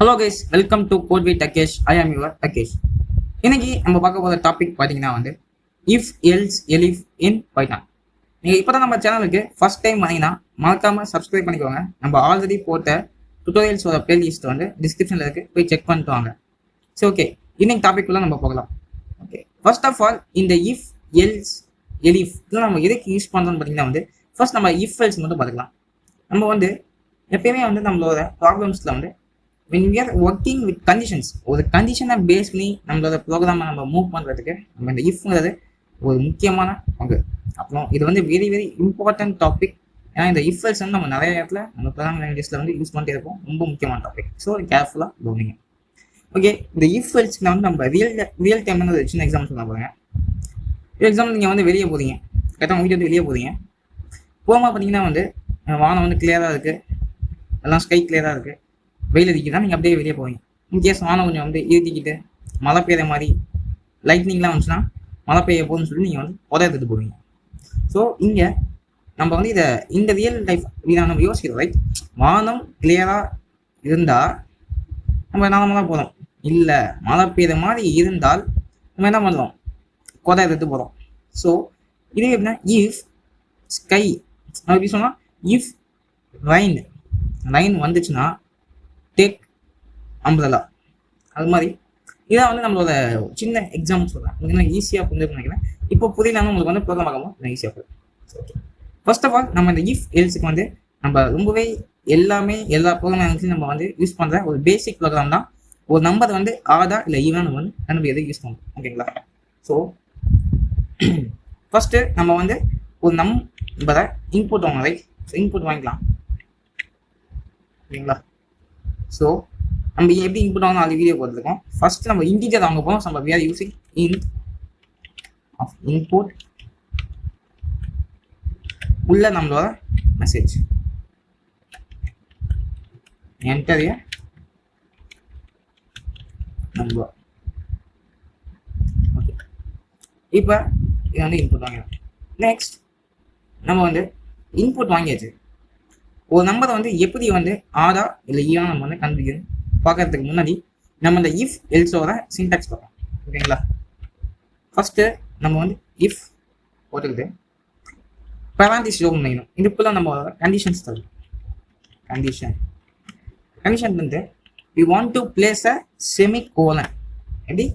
Hello guys, welcome to code with Akesh. I am your Akesh. இன்னைக்கு நம்ம பார்க்க போகிற டாபிக் பார்த்தீங்கன்னா if else elif in Python. நீங்கள் இப்போ தான் நம்ம சேனலுக்கு ஃபர்ஸ்ட் டைம் வந்தீங்கன்னா மறக்காமல் சப்ஸ்கிரைப் பண்ணிக்கோங்க. நம்ம ஆல்ரெடி போட்ட டுட்டோரியல்ஸோட பிளேலிஸ்ட் டிஸ்கிரிப்ஷனில் இருக்குது, போய் செக் பண்ணிட்டு வாங்க. சரி, ஓகே, இன்னைக்கு டாபிக்குள்ளே நம்ம போகலாம். ஓகே, ஃபர்ஸ்ட் ஆஃப் ஆல் இந்த இஃப் எல்ஸ் எலிஃப் இதெல்லாம் நம்ம எதுக்கு யூஸ் பண்ணுறோம்னு பார்த்தீங்கன்னா ஃபர்ஸ்ட் நம்ம இஃப் எல்ஸ் மட்டும் பார்த்துக்கலாம். நம்ம எப்பயுமே நம்மளோட ப்ராப்ளம்ஸில் when we are working with conditions, ஒரு கண்டிஷனை பேஸ் பண்ணி நம்மளோட ப்ரோக்ராமை நம்ம மூவ் பண்ணுறதுக்கு நம்ம இந்த இஃப்ங்கிறது ஒரு முக்கியமான பங்கு. அப்புறம் இது வெரி வெரி இம்பார்ட்டன்ட் டாபிக். ஏன்னா இந்த இஃப்எல்ஸ் நம்ம நிறைய இடத்துல நம்ம ப்ரோக்ராம் லாங்குவேஜில் யூஸ் பண்ணிட்டு இருப்போம். ரொம்ப முக்கியமான டாபிக். ஸோ கேர்ஃபுல்லாக கவனிங்க. ஓகே, இந்த இஃப்எல்ஸ்க்கு நம்ம ரியல் டைம்னு ஒரு சின்ன எக்ஸாம்பிள் சொல்ல போகிறேன். எக்ஸாம்பிள் நீங்கள் வெளியே போகிறீங்க, கரெக்டாக உங்கள் வீட்டு வெளியே போகிறீங்க. போகும்போது பார்த்தீங்கன்னா வானம் கிளியராக இருக்குது, எல்லாம் ஸ்கை கிளியராக இருக்குது, வெயில் அடிக்குதான். நீங்கள் அப்படியே வெளியே போவீங்க. இன்கேஸ் வானம் கொஞ்சம் இருட்டிக்கிட்டு மழை பெய்கிற மாதிரி லைட்னிங்லாம் வந்துச்சுன்னா மழை பெய்ய போகுதுன்னு சொல்லி நீங்கள் புதை எடுத்துட்டு போவீங்க. ஸோ இங்கே நம்ம இதை இந்த ரியல் லைஃப் நம்ம யோசிக்கிறோம், ரைட்? வானம் கிளியராக இருந்தால் நம்ம நார்மலாக போகிறோம். இல்லை, மழை பெய்கிற மாதிரி இருந்தால் நம்ம என்ன பண்ணுறோம்? கொதை எடுத்து போகிறோம். ஸோ இது எப்படின்னா இஃப் ஸ்கை எப்படி சொன்னால் இஃப் ரைன் வந்துச்சுன்னா டேக் அம்பரலா. அது மாதிரி இதான் நம்மளோட சின்ன எக்ஸாம்பிள் சொல்கிறேன். உங்களுக்கு ஈஸியாக புரிஞ்சுன்னு நினைக்கிறேன். இப்போ புரியலாமல் உங்களுக்கு ப்ரோக்ராம் பார்க்கும்போது நான் ஈஸியாக புரியும். ஓகே, ஃபர்ஸ்ட் ஆஃப் ஆல் நம்ம இந்த இஃப் எல்ஸுக்கு நம்ம ரொம்பவே எல்லா ப்ரோக்ராம் லாங்குவேஜ்லையும் நம்ம யூஸ் பண்ணுற ஒரு பேசிக் ப்ரோக்ராம் தான். ஒரு நம்பர் ஆதா இல்லை ஈவன் நம்ம எதுக்கு யூஸ் பண்ணுறோம், ஓகேங்களா? ஸோ ஃபர்ஸ்ட்டு நம்ம ஒரு நம்பரை இன்புட் வாங்க, ரைட்? ஸோ இன்புட் வாங்கிக்கலாம், ஓகேங்களா? ஸோ நம்ம எப்படி இன்புட் வாங்க அது வீடியோ போட்டுருக்கோம். ஃபர்ஸ்ட் நம்ம இன்டீஜர் வாங்க போகிறோம். நம்ம we are using int of input உள்ள நம்மளோட மெசேஜ் என்டர் நம்பர். ஓகே, இப்போ இது இன்புட் வாங்கிடும். நெக்ஸ்ட் நம்ம இன்புட் வாங்கியாச்சு. ஒரு நம்பரை எப்படி ஆதா இல்லை ஈவா நம்ம கண்டுபிடிக்கணும் பார்க்கறதுக்கு முன்னாடி நம்ம இந்த இஃப் எல்ஸோட சின்டாக்ஸ் பார்க்கலாம், ஓகேங்களா? ஃபர்ஸ்ட்டு நம்ம இஃப் போட்டுக்கிட்டு பேராண்டிஸ் ஓப்பன் பண்ணிக்கணும். இதுக்குள்ள நம்ம கண்டிஷன்ஸ் தரும். Condition we want to place a semicolon. எப்படி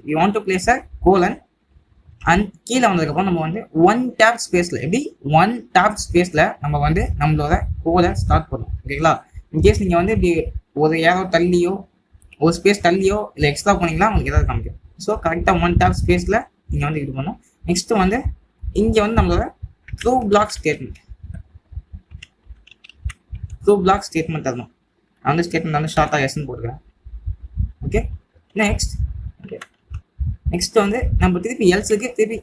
we want to place a colon and கீழே வந்ததுக்கப்புறம் நம்ம ஒன் டேப் ஸ்பேஸில் ஒன் டேப் ஸ்பேஸில் நம்ம நம்மளோட கோலை ஸ்டார்ட் பண்ணணும், ஓகேங்களா? இன்கேஸ் நீங்கள் இப்படி ஒரு ஏரோ தள்ளியோ ஒரு ஸ்பேஸ் தள்ளியோ இல்லை எக்ஸ்ட்ரா பண்ணிங்களா உங்களுக்கு ஏதாவது காமிக்கும். ஸோ கரெக்டாக ஒன் டேப் ஸ்பேஸில் நீங்கள் இது பண்ணணும். நெக்ஸ்ட்டு இங்கே நம்மளோட ட்ரூ பிளாக் ஸ்டேட்மெண்ட் தரணும். அந்த ஸ்டேட்மெண்ட் ஷார்ட்டாக எஸ்ன்னு போட்டுக்கிறேன். ஓகே, நெக்ஸ்ட் நம்ம திருப்பி எல்ஸுக்கு திருப்பி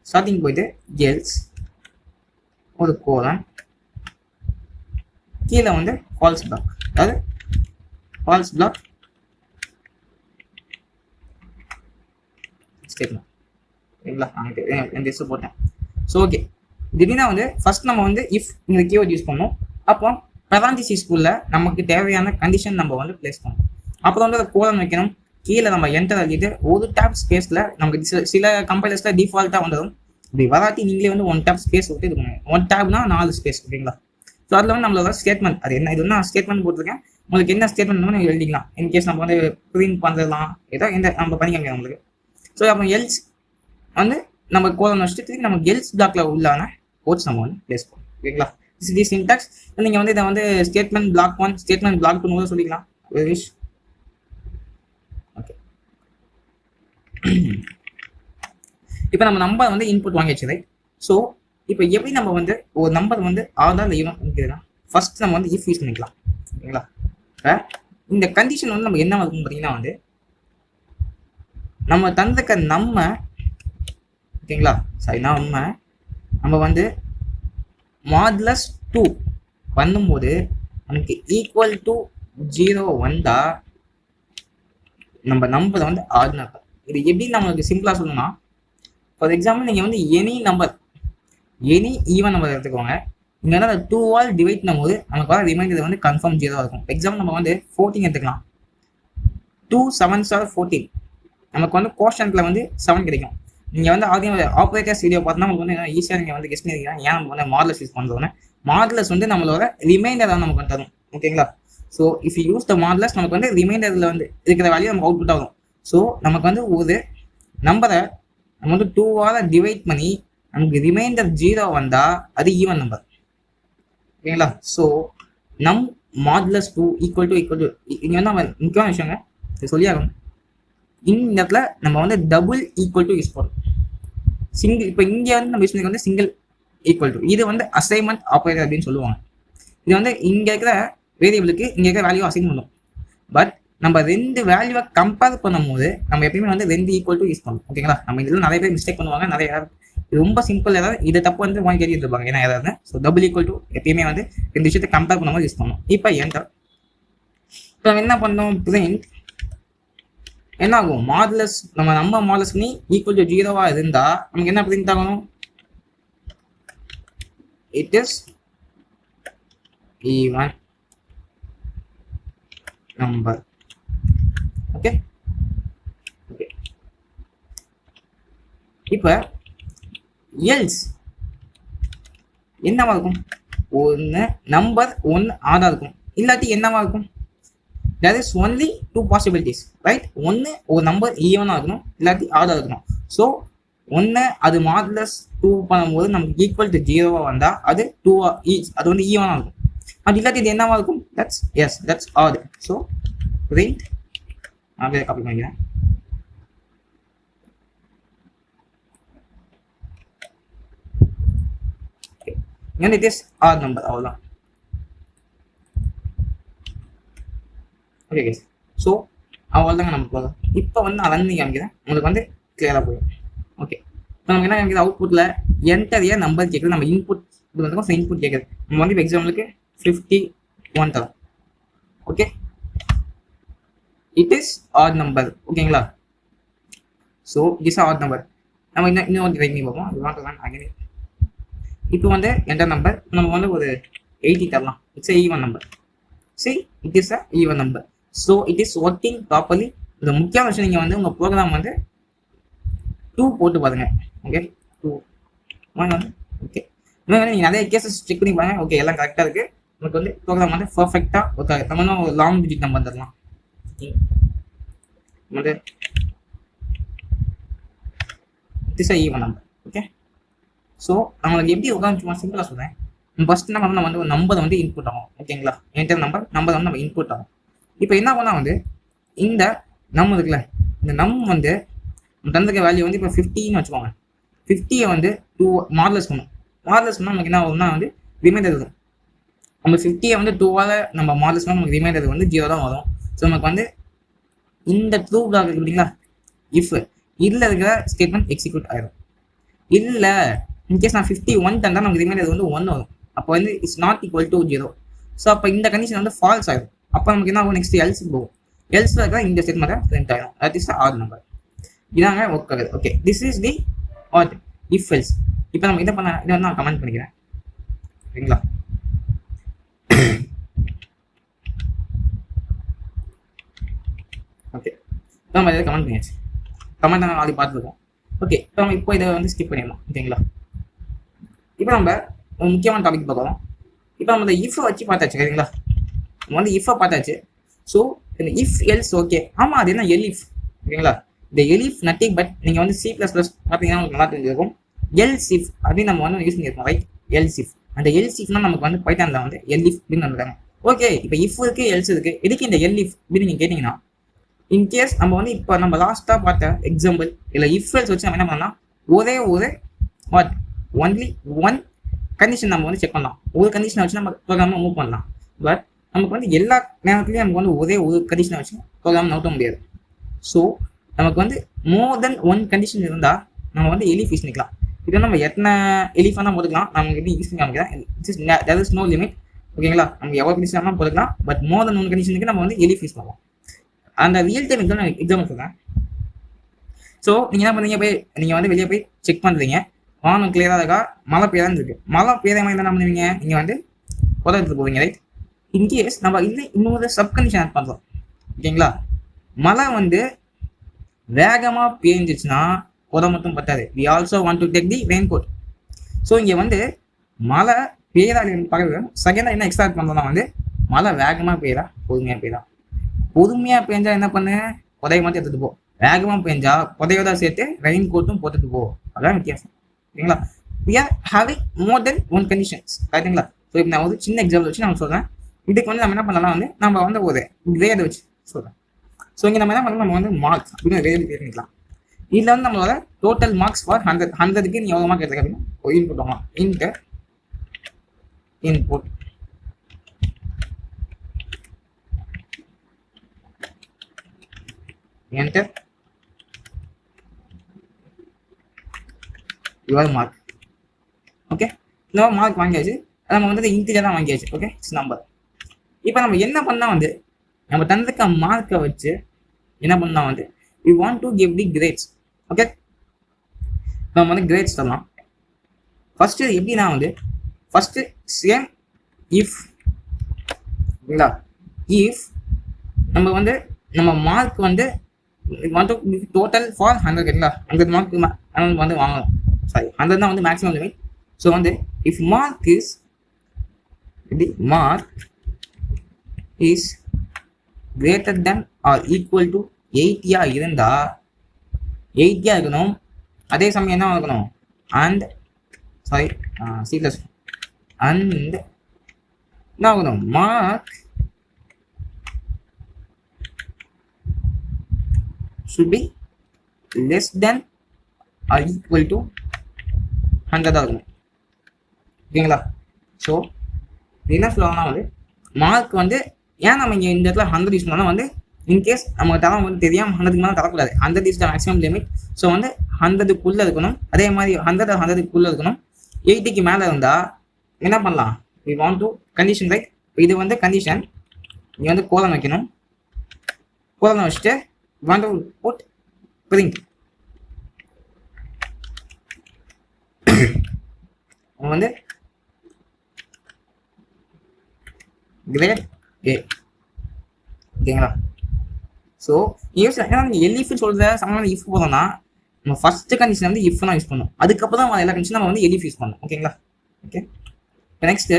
ஸ்டார்டிங் போயிட்டு எல்ஸ் ஒரு கோலன் கீழே ஃபால்ஸ் பிளாக், அதாவது ஃபால்ஸ் பிளாக் ஸ்டேட்மெண்ட், சரிங்களா? நான் டெஸ்ட் போட்டேன். ஸோ ஓகே, திடீர்னு ஃபர்ஸ்ட் நம்ம இஃப் இந்த கீவேர்ட் யூஸ் பண்ணோம். அப்போ பேராண்டிசிஸ்குள்ள நமக்கு தேவையான கண்டிஷன் நம்ம பிளேஸ் பண்ணணும். அப்புறம் அதை கோலன் வைக்கணும். கீழே நம்ம என்டர் அழுத்திட்டு ஒரு டேப் ஸ்பேஸில் நமக்கு சில கம்பைலர்ஸில் டிஃபால்ட்டாக வந்துடும். இப்படி வராட்டி நீங்களே ஒன் டேப் ஸ்பேஸ் விட்டு இது பண்ணுங்க. ஒன் டேப்னா 4 ஸ்பேஸ், ஓகேங்களா? ஸோ அதில் நம்மளோட ஸ்டேட்மெண்ட் அது என்ன, இது நான் ஸ்டேட்மெண்ட் போட்டிருக்கேன். உங்களுக்கு என்ன ஸ்டேட்மெண்ட் நீங்கள் எழுதிக்கலாம். இன்கேஸ் நம்ம பிரிண்ட் பண்ணுறதுலாம் ஏதோ எந்த நம்ம பண்ணிக்கோங்க உங்களுக்கு. ஸோ அப்போ எல்ஸ் நம்ம கோலன் வச்சுட்டு திருப்பி நம்ம எல்ஸ் பிளாக்ல உள்ளான கோட்ஸ் நம்ம பிளேஸ் பண்ணுவோம், ஓகேங்களா? தி சின்டாக்ஸ். நீங்கள் இதை ஸ்டேட்மெண்ட் பிளாக் 1 ஸ்டேட்மெண்ட் பிளாக் 2 கூட சொல்லிக்கலாம். இப்போ நம்ம நம்பர் இன்புட் வாங்கியாச்சு, ரைட்? ஸோ இப்போ எப்படி நம்ம ஒரு நம்பர் ஆதா இல்லை ஈவன் பண்ணிக்கிறதுனா ஃபர்ஸ்ட் நம்ம இஃப் யூஸ் பண்ணிக்கலாம், ஓகேங்களா? இப்போ இந்த கண்டிஷன் நம்ம என்ன இருக்கும் பார்த்தீங்கன்னா நம்ம தந்துக்க ஓகேங்களா? சரி, நம்ம மாடுலஸ் 2 பண்ணும்போது நமக்கு ஈக்குவல் டு 0 வந்தா நம்ம நம்பரை ஆர்டினர். இது எப்படி நம்மளுக்கு சிம்பிளாக சொல்லணும்னா, ஃபார் எக்ஸாம்பிள் நீங்கள் எனி ஈவன் நம்பர் எடுத்துக்கோங்க. இங்கே வந்து 2ஆல் டிவைட் பண்ணும்போது நமக்கு வர ரிமைண்டர் வந்து கன்ஃபார்ம் 0 இருக்கும். எக்ஸாம்பிள் நம்ம வந்து 14 எடுத்துக்கலாம். 2 7s are 14. நமக்கு வந்து கோஷன்ட்ல வந்து 7 கிடைக்கும். நீங்கள் வந்து ஆதியம் ஆப்ரேட்டர்ஸ் வீடியோ பார்த்தா உங்களுக்கு வந்து ஈஸியாக நீங்கள் வந்து கெஸ்ட் பண்ணிக்கலாம். ஏன் நம்ம வந்து மாடலஸ் யூஸ் பண்ணுறோம்னா மாடலஸ் வந்து நம்மளோட ரிமைண்டர் தான் நமக்கு தரும். ஓகேங்களா? So if you use the modulus நமக்கு வந்து ரிமைண்டரில் வந்து இருக்கிற வேல்யூ நமக்கு அவுட்புட் ஆகும். ஸோ நமக்கு வந்து ஒரு நம்பரை நம்ம வந்து 2ஆல் டிவைட் பண்ணி நமக்கு ரிமைண்டர் 0 வந்தால் அது ஈவன் நம்பர். ஓகேங்களா? ஸோ நம் மாடுலஸ் 2 ஈக்குவல் டு இங்கே வந்து நம்ம முக்கியமான விஷயங்க சொல்லி ஆகணும். இந்த இடத்துல நம்ம வந்து டபுள் ஈக்குவல் டு யூஸ் பண்ணுறோம். சிங்கிள் இப்போ இங்கே வந்து நம்ம யூஸ் பண்ணி வந்து சிங்கிள் ஈக்குவல் டு இது வந்து அசைன்மெண்ட் ஆப்ரேட்டர் அப்படின்னு சொல்லுவாங்க. இது வந்து இங்கே இருக்கிற வேரியபிளுக்கு இங்கே இருக்கிற வேல்யூ அசைன் பண்ணும். பட் நம்ம ரெண்டு வேல்யூவை கம்பேர் பண்ணும்போது நம்ம எப்பயுமே வந்து 2 ஈக்குவல் டு யூஸ் பண்ணுவோம். ஓகேங்களா? நம்ம இதில் நிறைய பேர் மிஸ்டேக் பண்ணுவாங்க. நிறைய ரொம்ப சிம்பிள் ஏதாவது இதை தப்பு வந்து வாங்கி கேட்டு இருப்பாங்க. ஏன்னா ஏதாவது ஸோ டபுள் ஈக்குவல் டு எப்பயுமே வந்து ரெண்டு விஷயத்தை கம்பேர் பண்ணும்போது யூஸ் பண்ணுவோம். இப்போ என்டர். இப்போ நம்ம என்ன பண்ணோம்? பிரிண்ட் என்ன ஆகும்? மாடுலஸ் நம்ம மாடுலஸ் பண்ணி ஈக்குவல் டு 0வா இருந்தா நமக்கு என்ன பிரிண்ட் ஆகணும்? It is even number. Okay okay. இப்போ எல்ஸ் என்னவா இருக்கும்? ஒன்று நம்பர் 1 ஆடா இருக்கும். இல்லாட்டி என்னவா இருக்கும்? there is only two possibilities, right? ஒன்று ஒரு நம்பர் ஈவனாக இருக்கணும், இல்லாட்டி ஆடாக இருக்கணும். ஸோ ஒன்று அது மாடுலஸ் 2 பண்ணும்போது நமக்கு ஈக்குவல் டு 0வா வந்தால் அது 2 அது வந்து ஈவனாக இருக்கும். அது இல்லாட்டி இது என்னவா இருக்கும்? That's odd. ஸோ பிரிண்ட் நான் காப்பி பண்ணிக்கிறேன். and it is odd number. அவ்வளோதான். Okay guys. ஸோ அவ்வளோதாங்க நம்ம போதும். இப்போ வந்து நான் ரன் பண்ணி காமிக்கிறேன், உங்களுக்கு வந்து கிளியராக போயிடும். ஓகே. இப்போ நமக்கு என்ன காமிக்குது? அவுட்புட்டில் என்டர் ஏ நம்பர் கேட்குது. நம்ம இன்புட் இது வந்து இன்புட் கேட்குது. நம்ம வந்து இப்போ எக்ஸாம்பிளுக்கு 51 தரோம். Okay. It is odd number. ஓகேங்களா? So it is odd number. நம்ம இன்னும் வந்து ட்ரை பண்ணி பார்ப்போம். இது வாண்ட் ரன் அகைன். இப்போ வந்து என்டர் நம்பர் நம்ம வந்து ஒரு 80 தரலாம். It's A even number. See, it is a even number. So it is working properly. இது முக்கியமான விஷயம், நீங்கள் வந்து உங்கள் ப்ரோக்ராம் வந்து 2 போட்டு பாருங்க. Okay 2 1 okay. நீங்கள் நிறைய கேசஸ் செக் பண்ணி பாருங்க. ஓகே எல்லாம் கரெக்டாக இருக்குது. உங்களுக்கு வந்து ப்ரோக்ராம் வந்து பர்ஃபெக்டாக ஓகே. நம்ம ஒரு லாங் டிஜிட் நம்பர் தரலாம். வந்து it is a even number. Okay. So நம்மளுக்கு எப்படி உட்காந்து சும்மா சிம்பிளாக சொல்கிறேன். ஃபர்ஸ்ட் என்ன பண்ணணும்? நம்ம வந்து ஒரு நம்பரை வந்து இன்புட் ஆகும். ஓகேங்களா? என்டர் நம்பர் வந்து நம்ம இன்புட் ஆகும். இப்போ என்ன பண்ணால் வந்து இந்த நம் இருக்குல்ல, இந்த நம் வந்து தந்துக்க வேல்யூ வந்து இப்போ 50ன்னு வச்சுக்கோங்க. 50யை வந்து 2 மாடுலஸ் பண்ணணும். மாடுலஸ் பண்ணால் நமக்கு என்ன ஆகும்னா வந்து ரிமைண்டர் இருக்கும். நம்ம 50யை வந்து 2ஆல் நம்ம மாடுலஸ் பண்ணால் நமக்கு ரிமைண்டர் வந்து 0 தான் வரும். ஸோ நமக்கு வந்து இந்த ட்ரூ பிளாக் இருக்கு இல்லைங்களா? இஃப் இதில் இருக்கிற ஸ்டேட்மெண்ட் எக்ஸிக்யூட் ஆயிடும். இல்லை இன்கேஸ் நான் 51 தந்தால் நமக்கு ரிமைண்டர் வந்து 1 வரும். அப்போ வந்து it's not equal to 0. So அப்போ இந்த கண்டிஷன் வந்து ஃபால்ஸ் ஆகிடும். அப்போ நமக்கு என்ன ஆகும்? நெக்ஸ்ட் எல்ஸ் போகும். எல்ஸில் இருக்கிற இந்த ஸ்டேட்மெண்ட்டை பிரிண்ட் ஆகிடும். That is the odd number. இதாங்க ஒர்க் ஆகுது. Okay, this is the odd if else. இப்போ நம்ம இதை வந்து நான் கமெண்ட் பண்ணிக்கிறேன். சரிங்களா? ஓகே, இப்போ நம்ம இதை கமெண்ட் பண்ணியாச்சு. கமெண்ட் நம்ம ஆல்ரெடி பார்த்துருக்கோம். ஓகே, இப்போ நம்ம இதை வந்து ஸ்கிப் பண்ணிடலாம். ஓகேங்களா? இப்போ நம்ம ஒரு முக்கியமான டாபிக் பார்க்குறோம். இப்போ நம்ம இந்த இஃபை வச்சு பார்த்தாச்சு. சரிங்களா? நம்ம வந்து இஃபை பார்த்தாச்சு. ஸோ இந்த இஃப் எல்ஸ் ஓகே. ஆமாம், அது என்ன எலிஃப். ஓகேங்களா? இந்த எலிஃப் நத்திங் பட் நீங்கள் வந்து C++ பார்த்தீங்கன்னா உங்களுக்கு நல்லா தெரிஞ்சிருக்கும். எல்ஸ் இஃப் அப்படின்னு நம்ம வந்து யூஸ் பண்ணியிருக்கோம். ரைட்? Else if. அந்த எல்ஸ் இஃப்னா நமக்கு வந்து பைத்தானில் வந்து எலிஃப் அப்படின்னு வந்துட்டாங்க. ஓகே, இப்போ இஃப் இருக்குது, எல்ஸ் இருக்குது. எதுக்கு இந்த எலிஃப் அப்படின்னு நீங்கள் கேட்டிங்கன்னா, இன்கேஸ் நம்ம வந்து இப்போ நம்ம லாஸ்ட்டாக பார்த்த எக்ஸாம்பிள் இல்லை இஃப் எல்ஸ் வச்சு நம்ம என்ன பண்ணலாம்? ஒரே ஒரு வாட் ஒன்லி ஒன் கண்டிஷன் நம்ம வந்து செக் பண்ணலாம். ஒரு கண்டிஷனை வச்சு நம்ம ப்ரோக்ராமை மூவ் பண்ணலாம். பட் நமக்கு வந்து எல்லா நேரத்துலையும் நமக்கு வந்து ஒரே ஒரு கண்டிஷனை வச்சு ப்ரோக்ராம் நோட்ட முடியாது. ஸோ நமக்கு வந்து மோர் தென் 1 கண்டிஷன் இருந்தால் நம்ம வந்து எலிஃப் யூஸ் பண்ணிக்கலாம். இது நம்ம எத்தனை எலிஃபாக தான் போட்டுக்கலாம். நமக்கு எப்படி யூஸ் பண்ணி காமிக்கிறேன். There is no limit. ஓகேங்களா? நமக்கு எவ்வளோ கண்டிஷன் தான் போட்டுக்கலாம். பட் மோர் தென் 1 கண்டிஷனுக்கு நம்ம வந்து எலிஃப் யூஸ் பண்ணலாம். அந்த ரியல் டைம் எக்ஸாம்பிள் சொல்கிறேன். ஸோ நீங்கள் என்ன பண்ணுறீங்க? நீங்கள் வந்து வெளியே போய் செக் பண்ணுறீங்க. வானம் கிளியராக இருக்கா, மழை பெய்யாதான் இருக்கு. மழை பெய்யாத மாதிரி என்ன பண்ணுவீங்க, நீங்கள் வந்து புதை எடுத்து போவீங்க, ரைட்? இன்கேஸ் நம்ம இன்னொரு சப்கண்டிஷன் ஆட் பண்ணுறோம், ஓகேங்களா? மழை வந்து வேகமாக பெய்ஞ்சிச்சுன்னா புதை மட்டும் பத்தாது. We also want to take the raincoat. So இங்கே வந்து மழை பெய்யறா பக்கத்து செகண்டாக என்ன எக்ஸ்ட்ரா ஆட் பண்ணுறோம்னா வந்து மழை வேகமாக பெய்யறா பொறுமையாக பெய்யறா. பொறுமையாக பெஞ்சா என்ன பண்ணு, புதைய மட்டும் எடுத்துகிட்டு போ. வேகமாக பெஞ்சா புதையோட சேர்த்து ரெயின் கோட்டும் போட்டுட்டு போ. அதான் வித்தியாசம், ஓகேங்களா? We are having more than one conditions, ரைட்டுங்களா? ஸோ இப்போ நான் ஒரு சின்ன எக்ஸாம்பிள் வச்சு நான் சொல்கிறேன். இதுக்கு வந்து நம்ம என்ன பண்ணலாம் வந்து நம்ம வந்து ஒரு கிரேடை வச்சு சொல்கிறேன். ஸோ இங்கே நம்ம என்ன பண்ணலாம், நம்ம வந்து மார்க் அப்படின்னு கிரேடு பண்ணிக்கலாம். இதில் வந்து நம்மளோட டோட்டல் மார்க்ஸ் ஃபார் 100, 100க்கு நீ எவ்வளோ மார்க் எடுத்துக்க அப்படின்னு இன்புட் வாங்கலாம். Input enter your mark. Okay, இந்த மார்க் வாங்கியாச்சு. நம்ம வந்து இன்டிஜர் தான் வாங்கியாச்சு. Okay, it's number. இப்போ நம்ம என்ன பண்ணால் வந்து நம்ம தந்திருக்க மார்க்கை வச்சு என்ன பண்ணால் வந்து we want to give the grades. Okay, நம்ம வந்து கிரேட்ஸ் தரலாம். ஃபஸ்ட்டு எப்படின்னா வந்து ஃபஸ்ட்டு சேம் இஃப், இல்லைங்களா? இஃப் நம்ம வந்து நம்ம மார்க் வந்து want to give total for 100, இல்லைங்களா? 100 மார்க் வந்து வாங்கலாம். சாரி, 100 தான் வந்து மேக்ஸிமம் லிமிட். ஸோ வந்து if mark is greater than or equal to 80 இருந்தா 80 இருக்கணும். அதே சமயம் என்ன இருக்கணும், அண்ட் சாரி சீக்லஸ் அண்ட் என்ன ஆகணும், mark should be less than or equal to 100 ஆகணும், ஓகேங்களா? ஸோ என்ன சொல்லுவாங்கன்னா வந்து மார்க் வந்து ஏன் நம்ம இங்கே இந்த இடத்துல 100 யூஸ் பண்ணாலும் வந்து இன்கேஸ் நம்ம தரம் வந்து தெரியாமல் 100க்கு மேலே தரக்கூடாது. 100 is the maximum limit. So வந்து 100க்குள்ளே இருக்கணும். அதே மாதிரி 100க்குள்ளே இருக்கணும். 80க்கு மேலே இருந்தால் என்ன பண்ணலாம், we want to condition, right? இது வந்து கண்டிஷன். நீ வந்து கோலம் வைக்கணும். கோலம் வச்சுட்டு வாண்ட் டு புட் பிரிண்ட். வந்து கிரேட் ஏ, ஓகேங்களா? ஸோ யூஸ் ஏன்னா நீங்கள் எலிஃப்னு சொல்கிற சமமான இஃப் போதோம்னா நம்ம ஃபஸ்ட்டு கண்டிஷன் வந்து இஃப் தான் யூஸ் பண்ணணும். அதுக்கப்புறம் தான் எல்லா கண்டிஷன் நம்ம வந்து எலிஃப் யூஸ் பண்ணணும், ஓகேங்களா? ஓகே, இப்போ நெக்ஸ்ட்டு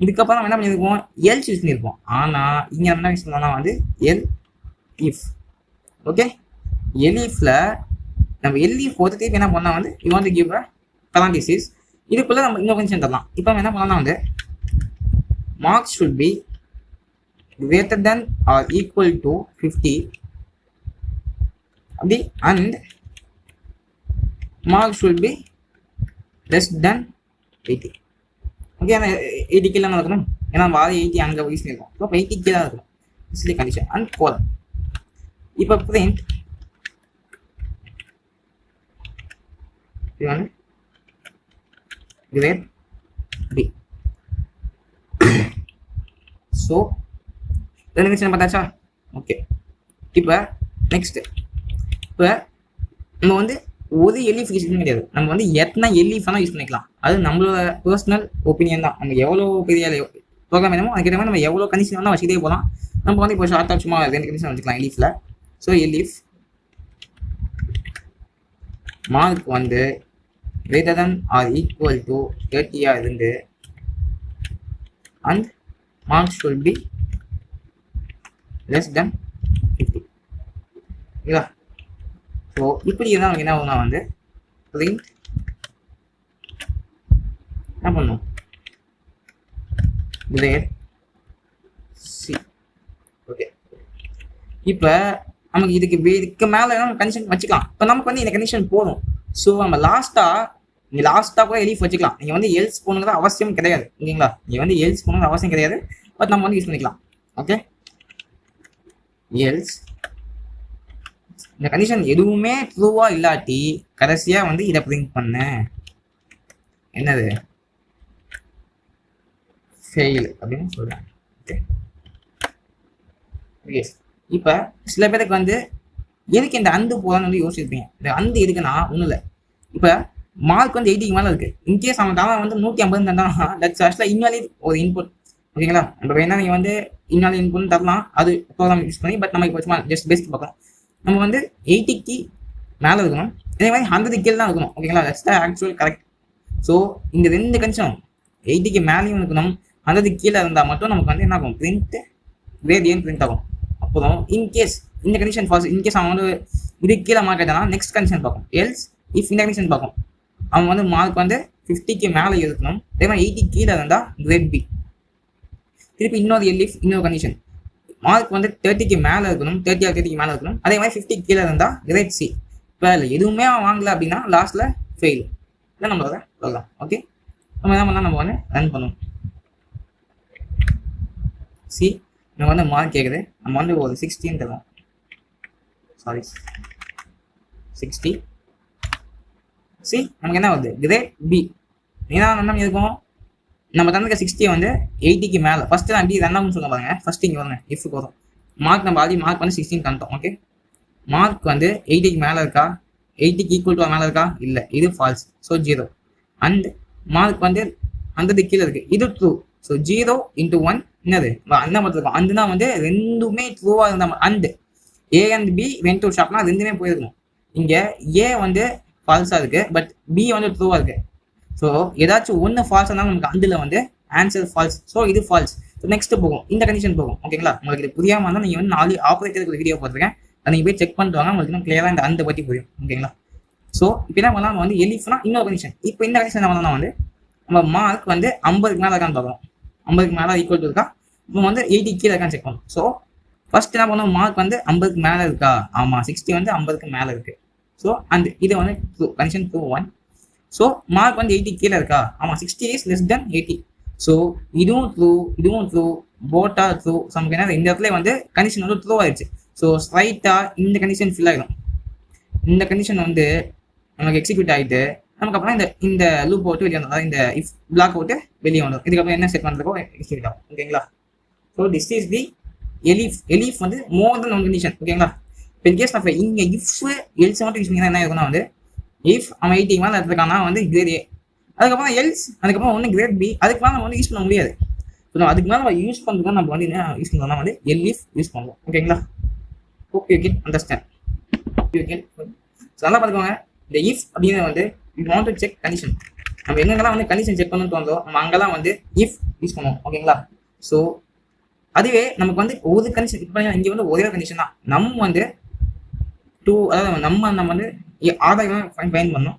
இதுக்கப்புறம் நம்ம என்ன பண்ணியிருப்போம், எல்ஸ் யூஸ் பண்ணியிருப்போம். ஆனால் இங்கே நம்ம என்ன யூஸ் பண்ணோம்னா வந்து எல் இஃப். ஓகே, எலிஃபில் நம்ம எல்இஃப் போட்டு என்ன பண்ணால் வந்து you want to give a parenthesis. இதுக்குள்ளே நம்ம இன்னொரு கண்டிஷன் தரலாம். இப்போ நம்ம என்ன பண்ணலாம் வந்து marks should be greater than or equal to 50 அப்படி and marks should be less than 80. Okay, ஆனால் 80 கீழே தான் இருக்கணும். ஏன்னா நம்ம 80 அங்கே யூஸ் பண்ணியிருக்கோம். ஸோ 80 கீழே தான் இருக்கணும். இட்ஸ் தி கண்டிஷன் அண்ட் கோலம். இப்போ பிரிண்ட் கிரேட் பி. ஸோ ரெண்டு கண்டிஷன் பார்த்தாச்சா? ஓகே, இப்போ நெக்ஸ்ட் இப்போ நம்ம வந்து ஒரு எலிஃப் யூஸ் பண்ண கிடையாது. நம்ம வந்து எத்தனை எலிஃப் வேணால் யூஸ் பண்ணிக்கலாம். அது நம்மளோட பர்சனல் ஒப்பீனியன் தான். நம்ம எவ்வளோ பெரிய ப்ரோக்ராம் வேணுமோ அதுக்கேற்ற மாதிரி நம்ம எவ்வளோ கண்டிஷன் வேணால் வச்சுக்கிட்டே போகலாம். நம்ம வந்து இப்போ ஷார்ட்டாக சும்மா 2 கண்டிஷன் வச்சுக்கலாம் எலிஃபில். ஸோ எலிஃப் மார்க் வந்து greater than or equal to 30 இருந்து and marks should be less than 50. ஓகேங்களா? ஸோ இப்படி தான் நமக்கு என்ன ஆகுனா வந்து பிரிண்ட் என்ன பண்ணும், கிரேட் சி. ஓகே, இப்போ நமக்கு இதுக்கு மேலே நம்ம கண்டிஷன் வச்சுக்கலாம். இப்போ நமக்கு வந்து இந்த கண்டிஷன் போதும். ஸோ நம்ம லாஸ்ட்டாக கூட எலிஃப் வச்சுக்கலாம். நீங்கள் வந்து எல்ஸ் போகணுங்கிறது அவசியம் கிடையாது, ஓகேங்களா? நீங்கள் வந்து எல்ஸ் போகணுங்கிறது அவசியம் கிடையாது. பட் நம்ம வந்து யூஸ் பண்ணிக்கலாம். ஓகே, எல்ஸ் இந்த கண்டிஷன் எதுவுமே ட்ரூவா இல்லாட்டி கடைசியாக வந்து இதை பிரிண்ட் பண்ண என்னது ஃபெயில் அப்படின்னு சொல்கிறாங்க. Okay, okay. இப்போ சில பேருக்கு வந்து எதுக்கு இந்த அந்து போகலான்னு வந்து யோசிச்சிருப்பீங்க. இந்த அந்து எதுக்குன்னா ஒன்றும் இல்லை. இப்போ மார்க் வந்து 80க்கு மேலே இருக்குது. இன்கேஸ் அவன் வந்து 150 தந்தான், தட்ஸ் ஆக்சுவலாக இன்வாலிட் ஒரு இன்புட். ஓகேங்களா? நம்ம வேணா நீங்கள் வந்து இன்வாலிட் இன்புட் தரலாம், அது ப்ரோக்ராம் யூஸ் பண்ணி. பட் நம்ம இப்போ சும்மா ஜஸ்ட் பேசிக் பார்க்கலாம். நம்ம வந்து 80க்கு மேலே இருக்கணும், இதே மாதிரி 100க்கு கீழே தான் இருக்கணும். ஓகேங்களா? That's the actual correct. So இந்த 2 கண்டிஷனும் 80க்கு மேலேயும் இருக்கணும், 100க்கு கீழே இருந்தால் மட்டும் நமக்கு வந்து என்ன ஆகும், பிரிண்ட் கிரேட் ஏன் பிரிண்ட் ஆகும். அப்புறம் இன்கேஸ் இந்த கண்டிஷன் ஃபால்ஸ், இன்கேஸ் அவன் வந்து இதுக்கு கீழே மார்க் ஆகிட்டானா நெக்ஸ்ட் கண்டிஷன் பார்க்கும். எல்ஸ் இஃப் இந்த கண்டிஷன் பார்க்கும். அவன் வந்து மார்க் வந்து 50க்கு மேலே இருக்கணும், அதே மாதிரி 80க்கு கீழே இருந்தால் கிரேட் பி. திருப்பி இன்னொரு எல்இஃப், இன்னொரு கண்டிஷன், மார்க் வந்து 30க்கு மேலே இருக்கணும், 30க்கு மேலே இருக்கணும், அதே மாதிரி 50க்கு கீழே இருந்தால் கிரேட் சி. இப்போ எதுவுமே வாங்கல அப்படின்னா லாஸ்ட்டில் ஃபெயில். இதான் நம்மளோட ப்ரோக்ராம். ஓகே, நம்ம என்ன பண்ணால் நம்ம வந்து ரன் பண்ணுவோம். சி நம்ம வந்து மார்க் கேட்குது, நம்ம வந்து ஒரு 60 தருவோம். சாரி 60. சி நமக்கு என்ன வருது, கிரேட் பி. ஏன்னா என்ன இருக்கும், நம்ம தந்துக்க 60 வந்து 80க்கு மேலே. ஃபஸ்ட்டு நான் பி ரன் ஆகும்னு சொல்ல பாருங்க. ஃபஸ்ட்டு இங்கே வருங்க, இஃப்க்கு வரும். மார்க் நம்ம ஆல்ரெடி மார்க் வந்து 16 தந்தோம். ஓகே, மார்க் வந்து 80க்கு மேலே இருக்கா, 80க்கு ஈக்குவல் டு மேலே இருக்கா, இல்லை, இது ஃபால்ஸ். ஸோ 0. அண்ட் மார்க் வந்து 100க்கு கீழே இருக்குது, இது ட்ரூ. ஸோ 0 × 1 என்னது, அந்த மாதிரி இருக்கும். அந்துனா வந்து ரெண்டுமே ட்ரூவாக இருந்தால், and A and B when to ஷாப்னா ரெண்டுமே போயிருக்கணும். இங்கே ஏ வந்து ஃபால்ஸாக இருக்குது, பட் பி வந்து ட்ரூவாக இருக்குது. ஸோ ஏதாச்சும் ஒன்று ஃபால்ஸ் இருந்தாலும் நமக்கு அண்டில் வந்து ஆன்சர் ஃபால்ஸ். ஸோ இது ஃபால்ஸ். ஸோ நெக்ஸ்ட் போகும், இந்த கண்டிஷன் போகும். ஓகேங்களா? உங்களுக்கு இது புரியாமல் இருந்தால் நீங்கள் வந்து 4 ஆப்ரேட்டருக்கு வீடியோ போட்டிருக்கேன், அதை நீங்கள் போய் செக் பண்ணிட்டு வாங்க, உங்களுக்கு இன்னும் கிளியராக இந்த அந்த பற்றி புரியும். ஓகேங்களா? ஸோ இப்போ என்ன பண்ணலாம், வந்து எலிஃப்னா இன்னொரு கண்டிஷன். இப்போ இந்த கண்டிஷன் என்ன பண்ணலாம், வந்து நம்ம மார்க் வந்து 50க்கு மேலே இருக்கான்னு பார்க்கலாம். 50க்கு மேலே ஈக்குவல் டு இருக்கா, இப்போ வந்து 80க்கு கீழே இருக்கான்னு செக் பண்ணணும். ஸோ ஃபர்ஸ்ட் என்ன பண்ணுவோம், மார்க் வந்து 50க்கு மேலே இருக்கா, ஆமாம் 60 வந்து 50க்கு மேலே இருக்குது. ஸோ அந்த இது வந்து கண்டிஷன் 2-1. ஸோ மார்க் வந்து 80க்கு கீழே இருக்கா, ஆமாம் 60 இஸ் லெஸ் தென் 80. ஸோ இதுவும் ட்ரூ, இதுவும் ட்ரூ, போட்டா ட்ரூ. ஸோ நமக்கு என்ன, இந்த இடத்துல வந்து கண்டிஷன் வந்து ட்ரூ ஆயிடுச்சு. ஸோ ஸ்ட்ரைட்டாக இந்த கண்டிஷன் ஃபில் ஆகிடும். இந்த கண்டிஷன் வந்து நமக்கு எக்ஸிக்யூட் ஆகிட்டு நமக்கு அப்புறம் இந்த லூப் போட்டு வெளியே வந்தோம், இந்த இஃப் பிளாக் போட்டு வெளியே வந்தோம். இதுக்கப்புறம் என்ன செட் பண்ணுறதுக்கோ எக்ஸிக்யூட் ஆகும். ஓகேங்களா? So this is the elif. Elif வந்து மோர் தென் ஒன் கண்டிஷன். ஓகேங்களா? இப்போ இன்கேஸ் நம்ம இங்கே இஃப் எல்ஸ் மட்டும் யூஸ் பண்ணிங்கன்னா என்ன இருக்குன்னா, வந்து இஃப் அவன் 80க்கு மேலே எடுத்துக்கானா வந்து கிரேட் ஏ, அதுக்கப்புறம் எல்ஸ், அதுக்கப்புறம் ஒன்று கிரேட் பி, அதுக்கு மேலே நம்ம வந்து யூஸ் பண்ண முடியாது. ஸோ அதுக்கு மேலே நம்ம யூஸ் பண்ணுறதுக்கு நம்ம வந்து என்ன யூஸ் பண்ணுறோம்னா வந்து எல்இஃப் யூஸ் பண்ணுவோம். ஓகேங்களா? Hope you can understand. You can. So நல்லா பார்த்துக்கோங்க. இந்த இஃப் அப்படிங்கிறது வந்து you want to check condition. நம்ம எங்கெல்லாம் வந்து கண்டிஷன் செக் பண்ணணும்னு தோணுதோ நம்ம அங்கெல்லாம் வந்து இஃப் யூஸ் பண்ணுவோம். ஓகேங்களா? ஸோ அதுவே நமக்கு வந்து ஒரு கண்டிஷன், இப்போ இங்கே வந்து ஒரே கண்டிஷன் தான். நம்ம வந்து அதாவது நம்ம வந்து ஆதாயம் ஃபைன் பண்ணோம்.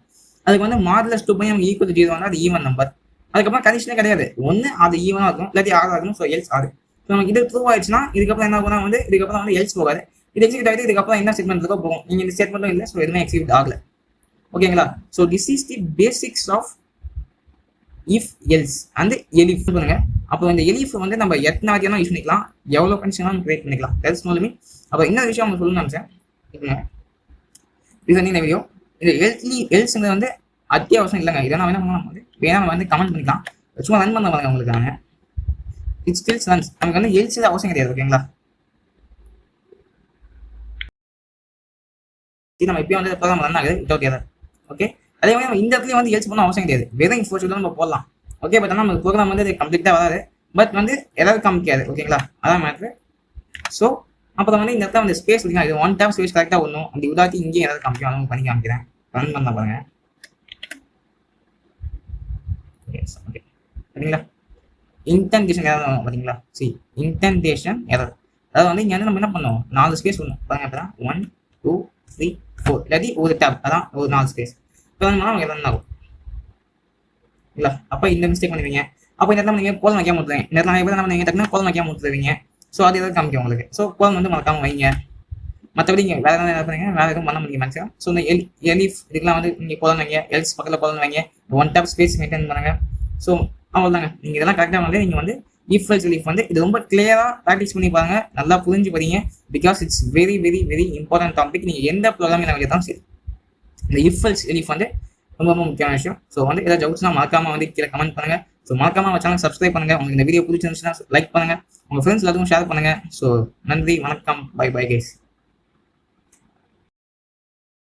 அதுக்கு வந்து மாடுலஸ் 2 நமக்கு ஈக்குவல் டு 0 வந்து அது ஈவன் நம்பர். அதுக்கப்புறம் கண்டிஷனே கிடையாது, ஒன்று அது ஈவனாக இருக்கும், இல்லாட்டி ஆறாக இருக்கும். ஸோ எல்ஸ் ஆறு. ஸோ நமக்கு இது ட்ரூ ஆயிடுச்சுன்னா இதுக்கப்புறம் என்ன ஆகும்னா வந்து இதுக்கப்புறம் வந்து எல்ஸ் போகாது, இது எக்ஸிக்யூட் ஆகிட்டு இதுக்கப்புறம் என்ன ஸ்டேட்மெண்ட் இருக்கோ போகும். நீங்கள் இந்த ஸ்டேட்மெண்ட்டும் இல்லை, ஸோ எதுவுமே எக்ஸிக்யூட் ஆகலை. ஓகேங்களா? So this is the basics of if else and elif. பண்ணுங்க. அப்போ இந்த எலிஃப் வந்து நம்ம எத்தனை வாட்டியெல்லாம் யூஸ் பண்ணிக்கலாம், எவ்வளோ கண்டிஷனாலும் கிரியேட் பண்ணிக்கலாம். That's no limit. அப்போ இன்னொரு விஷயம் அவங்க சொல்லணும்னு நினச்சேன். இது வந்து இந்த வீடியோ இந்த எல்ஸ்ங்கிறது வந்து அத்தியாவசியம் இல்லைங்க. இதெல்லாம் வேணா பண்ணலாம், வந்து வேணா நம்ம வந்து கமெண்ட் பண்ணிக்கலாம். சும்மா ரன் பண்ண பாருங்க உங்களுக்கு. நாங்கள் இட்ஸ் ஸ்டில்ஸ் ரன்ஸ். நமக்கு வந்து எல்ஸ் அவசியம் கிடையாது. ஓகேங்களா? நம்ம இப்பயும் வந்து ப்ரோக்ராம் ரன் ஆகுது வித்தவுட் எரர். ஓகே, அதே மாதிரி நம்ம இந்த இடத்துல வந்து எல்ஸ் பண்ண அவசியம் கிடையாது, வெறும் இன்ஃபோர்ஸ் நம்ம போடலாம். ஓகே, பட் ஆனால் நம்ம ப்ரோக்ராம் வந்து கம்ப்ளீட்டாக வராது, பட் வந்து எரர் காமிக்காது. ஓகேங்களா? அதான் மேட்ரு. ஸோ அப்புறம் வந்து இந்த இடத்துல வந்து ஸ்பேஸ் இருக்குங்க, இது 1 tab ஸ்பேஸ் கரெக்டாக ஒன்றும் அப்படி உதாட்டி இங்கேயும் எதாவது காமிக்கும், அதுவும் பண்ணி காமிக்கிறேன். ரன் பண்ண பாருங்க. ஓகே, சரிங்களா? இன்டென்டேஷன் எரர் பார்த்தீங்களா? C indentation error. அதாவது வந்து இங்கே வந்து நம்ம என்ன பண்ணோம், 4 ஸ்பேஸ் ஒன்று பாருங்க. அப்போ தான் 1 2 3 4 இல்லாட்டி ஒரு டேப், அதான் ஒரு 4 ஸ்பேஸ். இப்போ வந்து நமக்கு ரன் ஆகும் இல்லை. அப்போ இந்த மிஸ்டேக் பண்ணுவீங்க. அப்போ இந்த இடத்துல நீங்கள் கோலம் வைக்காம விட்டுருவீங்க. இந்த இடத்துல எப்படி நம்ம நீங்கள் டக்குனு கோலம் வைக்காம விட்டுருவீங்க. ஸோ அது எதாவது காமிக்கும் உங்களுக்கு. ஸோ கோலம் வந்து மறக்காம வைங்க. மற்றபடி இங்கே வேறு எதாவது என்ன பண்ணுங்க, வேறு எதுவும் பண்ண முடியும் மேக்ஸிமம். ஸோ இந்த எலிஃப் இதுக்கெல்லாம் வந்து நீங்கள் கோலம் வைங்க, எல்ஸ் பக்கத்தில் கோலம் வைங்க, 1 tab ஸ்பேஸ் மெயின்டைன் பண்ணுங்க. ஸோ அவ்வளோதாங்க. நீங்கள் இதெல்லாம் கரெக்டாக வந்து நீங்கள் வந்து இஃப் எல்ஸ் எலிஃப் வந்து இது ரொம்ப கிளியராக ப்ராக்டிஸ் பண்ணி பாருங்க, நல்லா புரிஞ்சு படிங்க. Because it's very very very important topic. நீங்கள் எந்த ப்ரோக்ராமிங் லாங்குவேஜ் தான் சரி, இந்த இஃப் எல்ஸ் எலிஃப் வந்து ரொம்ப ரொம்ப முக்கியமான விஷயம். ஸோ வந்து ஏதாவது டவுட்ஸ்னா மறக்காம வந்து கீழே கமெண்ட் பண்ணுங்க. ஸோ மறக்காம நம்ம சேனல் சப்ஸ்கிரைப் பண்ணுங்க. உங்களுக்கு இந்த வீடியோ பிடிச்சிருந்துச்சுன்னா லைக் பண்ணுங்க, உங்க ஃப்ரெண்ட்ஸ் எல்லாத்துக்கும் ஷேர் பண்ணுங்க. ஸோ நன்றி, வணக்கம், பை பை கைஸ்.